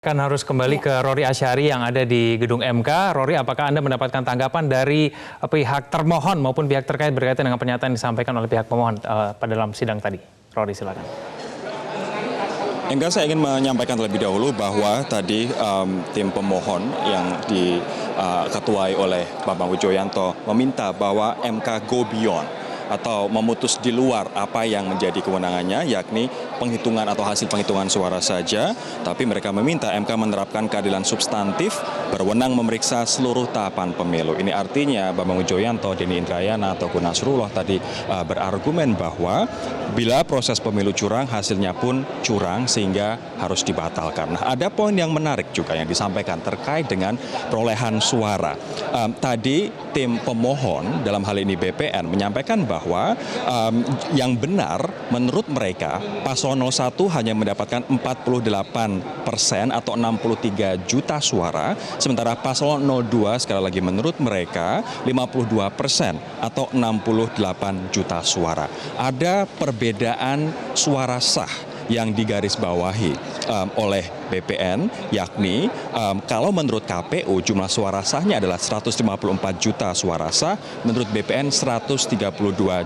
Kan harus kembali ke Rory Asyari yang ada di gedung MK. Rory, apakah Anda mendapatkan tanggapan dari pihak termohon maupun pihak terkait berkaitan dengan pernyataan yang disampaikan oleh pihak pemohon pada dalam sidang tadi? Rory, silakan. Enggak, saya ingin menyampaikan terlebih dahulu bahwa tadi tim pemohon yang diketuai oleh Bambang Wijoyanto meminta bahwa MK go beyond atau memutus di luar apa yang menjadi kewenangannya, yakni penghitungan atau hasil penghitungan suara saja. Tapi mereka meminta MK menerapkan keadilan substantif, berwenang memeriksa seluruh tahapan pemilu. Ini artinya Bambang Wijoyanto, Denny Indrayana ataupun Nasrullah tadi berargumen bahwa bila proses pemilu curang, hasilnya pun curang sehingga harus dibatalkan. Nah, ada poin yang menarik juga yang disampaikan terkait dengan perolehan suara. Tadi tim pemohon dalam hal ini BPN menyampaikan bahwa yang benar menurut mereka paslon 01 hanya mendapatkan 48% atau 63 juta suara, sementara paslon 02 sekali lagi menurut mereka 52% atau 68 juta suara. Ada perbedaan suara sah yang digarisbawahi oleh BPN, yakni kalau menurut KPU jumlah suara sahnya adalah 154 juta suara sah, menurut BPN 132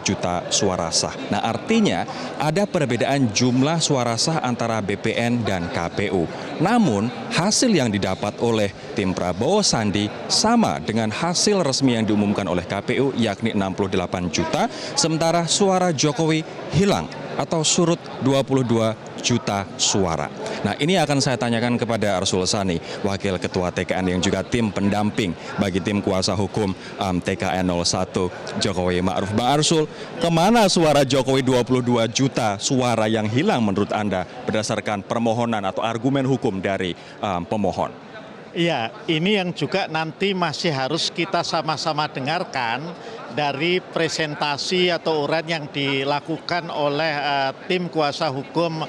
juta suara sah. Nah, artinya ada perbedaan jumlah suara sah antara BPN dan KPU. Namun hasil yang didapat oleh tim Prabowo Sandi sama dengan hasil resmi yang diumumkan oleh KPU, yakni 68 juta, sementara suara Jokowi hilang atau surut 22 juta suara. Nah, ini akan saya tanyakan kepada Arsul Sani, Wakil Ketua TKN yang juga tim pendamping bagi tim kuasa hukum TKN 01 Jokowi Ma'ruf. Bang Arsul, kemana suara Jokowi 22 juta suara yang hilang menurut Anda berdasarkan permohonan atau argumen hukum dari pemohon? Iya, ini yang juga nanti masih harus kita sama-sama dengarkan dari presentasi atau uraian yang dilakukan oleh tim kuasa hukum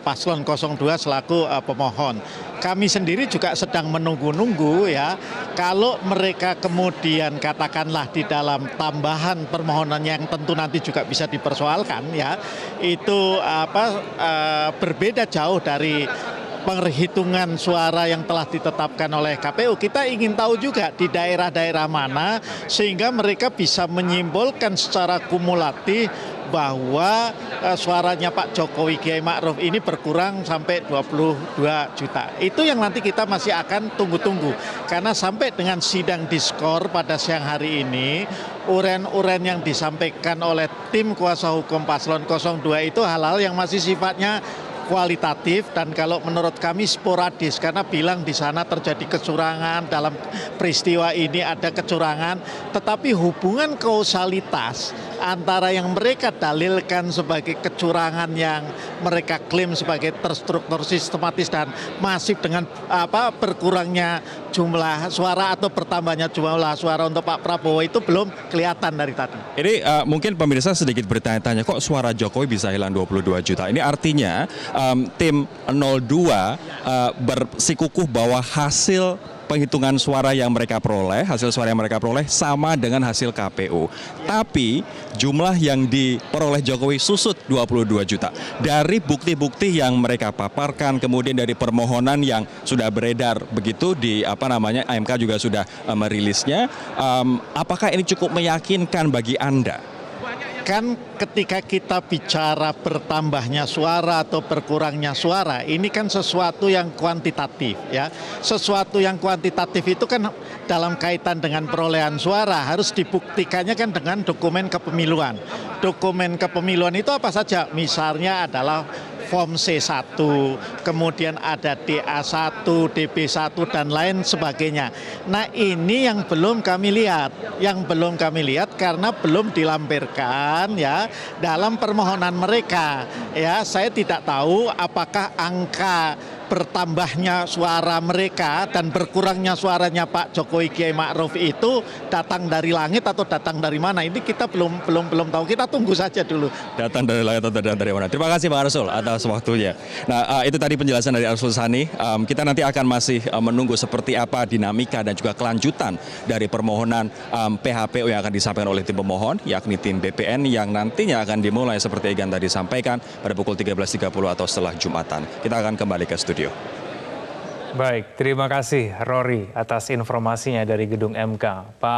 paslon 02 selaku pemohon. Kami sendiri juga sedang menunggu-nunggu ya, kalau mereka kemudian katakanlah di dalam tambahan permohonan yang tentu nanti juga bisa dipersoalkan ya, itu berbeda jauh dari penghitungan suara yang telah ditetapkan oleh KPU. Kita ingin tahu juga di daerah-daerah mana sehingga mereka bisa menyimpulkan secara kumulatif bahwa suaranya Pak Jokowi Kiai Ma'ruf ini berkurang sampai 22 juta. Itu yang nanti kita masih akan tunggu-tunggu. Karena sampai dengan sidang diskor pada siang hari ini, uren-uren yang disampaikan oleh tim kuasa hukum paslon 02 itu hal-hal yang masih sifatnya kualitatif dan kalau menurut kami sporadis, karena bilang di sana terjadi kecurangan, dalam peristiwa ini ada kecurangan, tetapi hubungan kausalitas antara yang mereka dalilkan sebagai kecurangan yang mereka klaim sebagai terstruktur sistematis dan masif dengan berkurangnya jumlah suara atau bertambahnya jumlah suara untuk Pak Prabowo itu belum kelihatan dari tadi. Ini mungkin pemirsa sedikit bertanya-tanya, kok suara Jokowi bisa hilang 22 juta? Ini artinya tim 02 bersikukuh bahwa hasil penghitungan suara yang mereka peroleh, hasil suara yang mereka peroleh sama dengan hasil KPU. Tapi jumlah yang diperoleh Jokowi susut 22 juta. Dari bukti-bukti yang mereka paparkan, kemudian dari permohonan yang sudah beredar begitu di AMK juga sudah merilisnya, apakah ini cukup meyakinkan bagi Anda? Kan ketika kita bicara bertambahnya suara atau berkurangnya suara, ini kan sesuatu yang kuantitatif ya. Sesuatu yang kuantitatif itu kan dalam kaitan dengan perolehan suara harus dibuktikannya kan dengan dokumen kepemiluan. Dokumen kepemiluan itu apa saja? Misalnya adalah form C1, kemudian ada DA1, DB1 dan lain sebagainya. Nah, ini yang belum kami lihat, karena belum dilampirkan ya dalam permohonan mereka. Ya, saya tidak tahu apakah angka bertambahnya suara mereka dan berkurangnya suaranya Pak Jokowi Kiai Ma'ruf itu datang dari langit atau datang dari mana? Ini kita belum tahu. Kita tunggu saja dulu. Datang dari langit atau datang dari mana? Terima kasih Bang Arsul atas waktunya. Nah, itu tadi penjelasan dari Arsul Sani. Kita nanti akan masih menunggu seperti apa dinamika dan juga kelanjutan dari permohonan PHPU yang akan disampaikan oleh tim pemohon, yakni tim BPN yang nantinya akan dimulai seperti Egan tadi sampaikan pada pukul 13.30 atau setelah Jumatan. Kita akan kembali ke studio. Baik, terima kasih Rory atas informasinya dari gedung MK. Pak